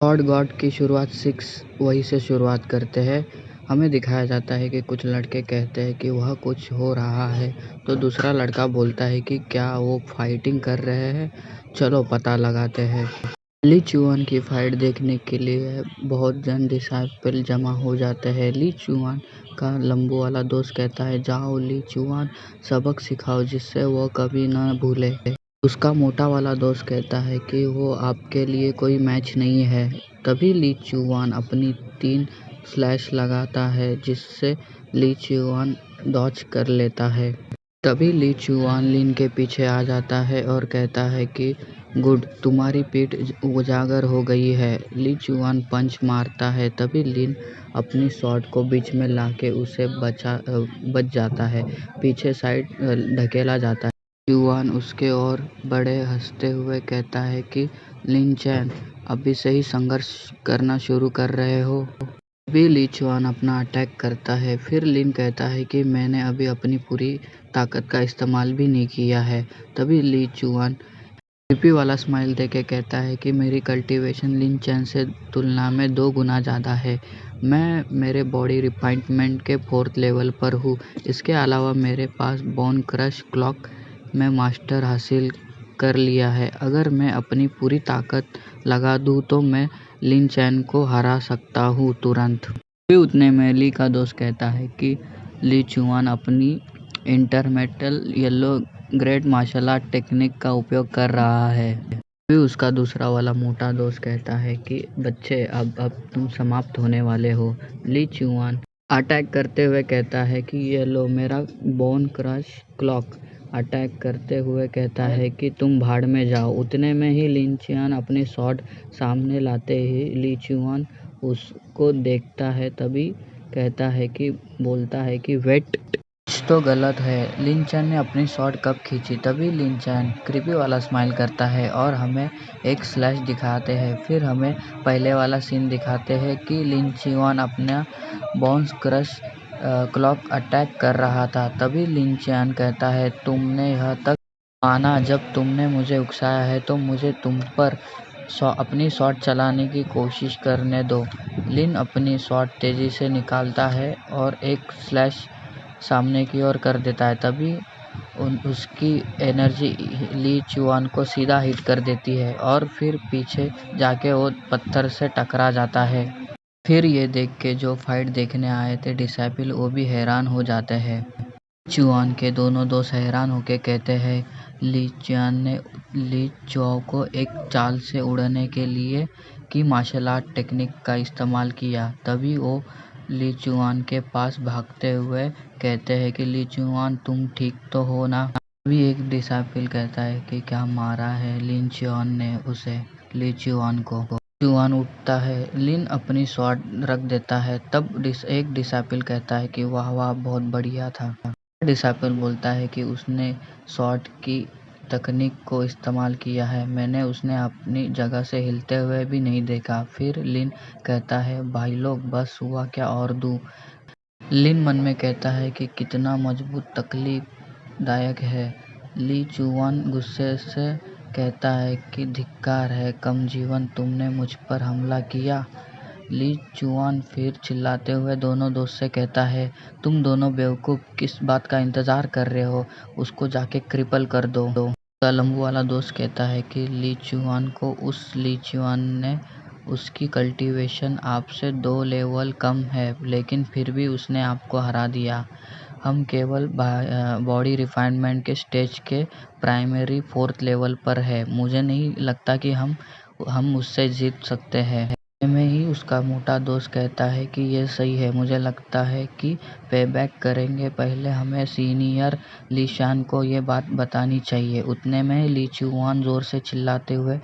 God God की शुरुआत 6 वही से शुरुआत करते हैं। हमें दिखाया जाता है कि कुछ लड़के कहते हैं कि वह कुछ हो रहा है, तो दूसरा लड़का बोलता है कि क्या वो फाइटिंग कर रहे हैं, चलो पता लगाते हैं। ली चुआन की फाइट देखने के लिए बहुत जन डिसाइपल जमा हो जाते हैं। ली चुआन का लंबू वाला दोस्त कहता है, जाओ ली चुआन, सबक सिखाओ जिससे वो कभी न भूले। उसका मोटा वाला दोस्त कहता है कि वो आपके लिए कोई मैच नहीं है। तभी ली चुआन अपनी 3 स्लैश लगाता है जिससे ली चुआन डॉज कर लेता है। तभी ली चुआन लिन के पीछे आ जाता है और कहता है कि गुड, तुम्हारी पीठ उजागर हो गई है। ली चुआन पंच मारता है, तभी लिन अपनी शॉट को बीच में लाके उसे बच जाता है, पीछे साइड ढकेला जाता है। चुआन उसके ओर बड़े हंसते हुए कहता है कि लिन चैन, अभी से ही संघर्ष करना शुरू कर रहे हो। तभी ली चुआन अपना अटैक करता है। फिर लिन कहता है कि मैंने अभी अपनी पूरी ताकत का इस्तेमाल भी नहीं किया है। तभी ली चुआन क्रीपी वाला स्माइल देके कहता है कि मेरी कल्टीवेशन लिन चैन से तुलना में 2 गुना ज़्यादा है। मैं मेरे बॉडी रिफाइनमेंट के 4th लेवल पर हूँ। इसके अलावा मेरे पास बोन क्रश क्लॉक में मास्टर हासिल कर लिया है। अगर मैं अपनी पूरी ताकत लगा दूँ तो मैं लिन चैन को हरा सकता हूँ तुरंत। फिर उतने में ली का दोस्त कहता है कि ली चुआन अपनी इंटरमेटल yellow great martial art technique का उपयोग कर रहा है। फिर उसका दूसरा वाला मोटा दोस्त कहता है कि बच्चे, अब तुम समाप्त होने वाले हो। ली चुआन अटैक करते हुए कहता है कि ये लो मेरा बोन क्रश क्लॉक। अटैक करते हुए कहता है कि तुम भाड़ में जाओ। उतने में ही लिन चुआन अपनी शॉट सामने लाते ही ली चुआन उसको देखता है, तभी बोलता है कि वेट, कुछ तो गलत है। लिन चैन ने अपनी शॉट कब खींची। तभी लिन चैन क्रीपी वाला स्माइल करता है और हमें एक स्लैश दिखाते हैं। फिर हमें पहले वाला सीन दिखाते हैं कि लिन चुआन अपना बोन्स क्रश क्लॉक अटैक कर रहा था। तभी लिन चैन कहता है, तुमने यह तक माना जब तुमने मुझे उकसाया है, तो मुझे तुम पर अपनी शॉट चलाने की कोशिश करने दो। लिन अपनी शॉट तेजी से निकालता है और एक स्लैश सामने की ओर कर देता है। तभी उसकी एनर्जी ली चुआन को सीधा हिट कर देती है और फिर पीछे जाके वो पत्थर से टकरा जाता है। फिर ये देख के जो फाइट देखने आए थे डिसाइपल, वो भी हैरान हो जाते हैं। चुआन के दोनों दोस्त हैरान होके कहते हैं, ली चुआन ने ली चुआन को एक चाल से उड़ने के लिए की मार्शल आर्ट टेक्निक का इस्तेमाल किया। तभी वो ली चुआन के पास भागते हुए कहते हैं कि ली चुआन, तुम ठीक तो हो ना। तभी एक डिसाइपल कहता है कि क्या मारा है लिन चुआन ने उसे, ली चुआन को। चुआन उठता है, लिन अपनी शॉट रख देता है। तब एक डिसाइपल कहता है कि वाह वाह, बहुत बढ़िया था। डिसाइपल बोलता है कि उसने शॉट की तकनीक को इस्तेमाल किया है, मैंने उसने अपनी जगह से हिलते हुए भी नहीं देखा। फिर लिन कहता है, भाई लोग बस हुआ क्या और दूं। लिन मन में कहता है कि कितना मजबूत तकलीफदायक है। ली चुआन गुस्से से कहता है कि धिक्कार है कम जीवन, तुमने मुझ पर हमला किया। ली चुआन फिर चिल्लाते हुए दोनों दोस्त से कहता है, तुम दोनों बेवकूफ़ किस बात का इंतज़ार कर रहे हो, उसको जाके क्रिपल कर दो। उसका लंबू वाला दोस्त कहता है कि ली चुआन को ली चुआन ने उसकी कल्टीवेशन आपसे 2 लेवल कम है, लेकिन फिर भी उसने आपको हरा दिया। हम केवल बॉडी रिफाइनमेंट के स्टेज के प्राइमरी 4th लेवल पर है। मुझे नहीं लगता कि हम उससे जीत सकते हैं। में ही उसका मोटा दोस्त कहता है कि ये सही है, मुझे लगता है कि पेबैक करेंगे। पहले हमें सीनियर ली शान को ये बात बतानी चाहिए। उतने में ली चुआन जोर से चिल्लाते हुए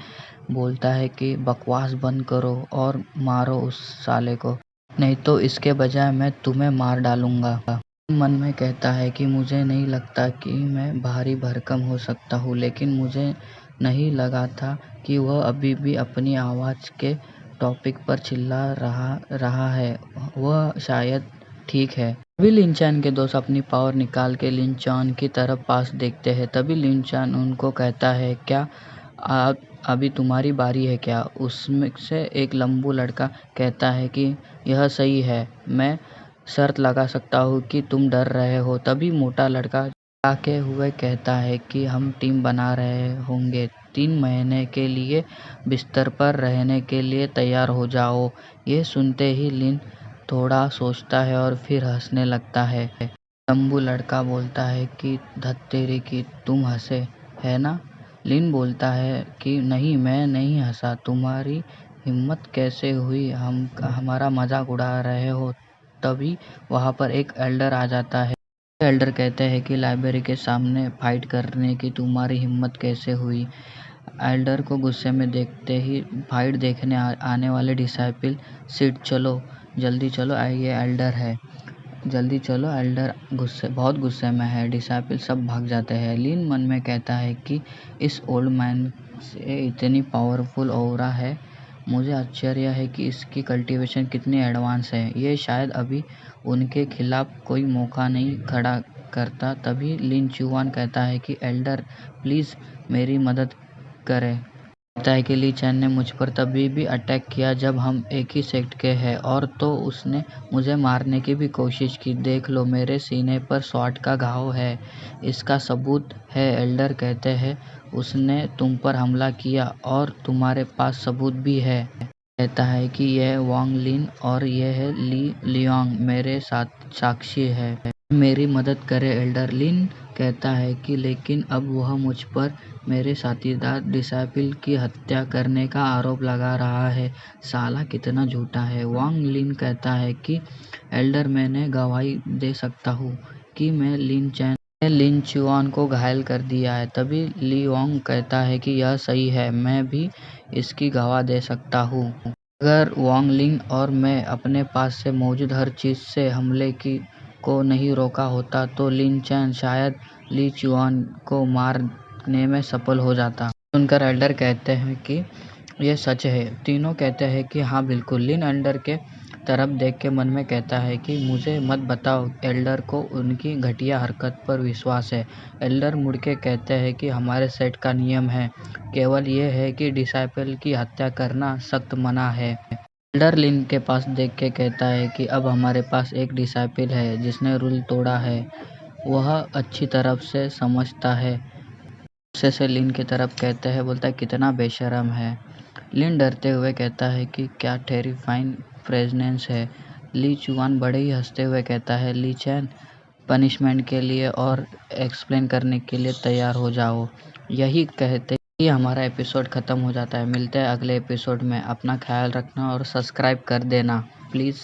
बोलता है कि बकवास बंद करो और मारो उस साले को, नहीं तो इसके बजाय मैं तुम्हें मार डालूंगा। मन में कहता है कि मुझे नहीं लगता कि मैं भारी भरकम हो सकता हूँ, लेकिन मुझे नहीं लगा था कि वह अभी भी अपनी आवाज़ के टॉपिक पर चिल्ला रहा है। वह शायद ठीक है। तभी लिन चैन के दोस्त अपनी पावर निकाल के लिन चैन की तरफ पास देखते हैं। तभी लिन चैन उनको कहता है, क्या अभी तुम्हारी बारी है क्या? उसमें से एक लंबू लड़का कहता है कि यह सही है, मैं शर्त लगा सकता हूँ कि तुम डर रहे हो। तभी मोटा लड़का आके हुए कहता है कि हम टीम बना रहे होंगे, 3 महीने के लिए बिस्तर पर रहने के लिए तैयार हो जाओ। ये सुनते ही लिन थोड़ा सोचता है और फिर हंसने लगता है। लंबू लड़का बोलता है कि धत्तेरी की तुम हंसे, है ना? लिन बोलता है कि नहीं, मैं नहीं हंसा, तुम्हारी हिम्मत कैसे हुई हमारा मजाक उड़ा रहे हो। तभी वहाँ पर एक एल्डर आ जाता है। एल्डर कहते हैं कि लाइब्रेरी के सामने फाइट करने की तुम्हारी हिम्मत कैसे हुई? एल्डर को गुस्से में देखते ही फाइट देखने आने वाले डिसाइपल सीट चलो, जल्दी चलो, ये एल्डर है, जल्दी चलो। एल्डर बहुत गुस्से में है। डिसाइपल सब भाग जाते हैं। लिन मन में कहता है कि इस ओल्ड मैन से इतनी पावरफुल ऑरा है, मुझे आश्चर्य है कि इसकी कल्टीवेशन कितनी एडवांस है। ये शायद अभी उनके खिलाफ कोई मौका नहीं खड़ा करता। तभी लिन चुआन कहता है कि एल्डर प्लीज़ मेरी मदद करें। कहता है कि ली चैन ने मुझ पर तभी भी अटैक किया जब हम एक ही सेक्ट के हैं, और तो उसने मुझे मारने की भी कोशिश की। देख लो, मेरे सीने पर स्वॉर्ड का घाव है, इसका सबूत है। एल्डर कहते हैं उसने तुम पर हमला किया और तुम्हारे पास सबूत भी है। कहता है कि यह वांग लिन और यह है ली लियांग मेरे साथ साक्षी है। मेरी मदद करे एल्डर। लिन कहता है कि लेकिन अब वह मुझ पर मेरे साथीदार डिसाइपल की हत्या करने का आरोप लगा रहा है। साला कितना झूठा है। वांग लिन कहता है कि एल्डर, मैंने गवाही दे सकता हूँ कि मैं लिन चुआन को घायल कर दिया है। तभी ली वांग कहता है कि यह सही है, मैं भी इसकी गवाह दे सकता हूँ। अगर वांग लिन और मैं अपने पास से मौजूद हर चीज़ से हमले को नहीं रोका होता तो लिन चैन शायद ली चुआन को मारने में सफल हो जाता। सुनकर एल्डर कहते हैं कि यह सच है। तीनों कहते हैं कि हाँ बिल्कुल। लिन एल्डर के तरफ देख के मन में कहता है कि मुझे मत बताओ, एल्डर को उनकी घटिया हरकत पर विश्वास है। एल्डर मुड़ के कहते हैं कि हमारे सेट का नियम है, केवल ये है कि डिसाइपल की हत्या करना सख्त मना है। एल्डर लिन के पास देख के कहता है कि अब हमारे पास एक डिसाइपल है जिसने रूल तोड़ा है, वह अच्छी तरफ से समझता है। गुस्से से लिन की तरफ कहते हैं, बोलता है कितना बेशर्म है। लिन डरते हुए कहता है कि क्या टेरिफाइंग फ्रेजनेंस है। ली चुआन बड़े ही हंसते हुए कहता है, ली चैन पनिशमेंट के लिए और एक्सप्लेन करने के लिए तैयार हो जाओ। यही कहते ही हमारा एपिसोड ख़त्म हो जाता है। मिलते हैं अगले एपिसोड में। अपना ख्याल रखना और सब्सक्राइब कर देना प्लीज़।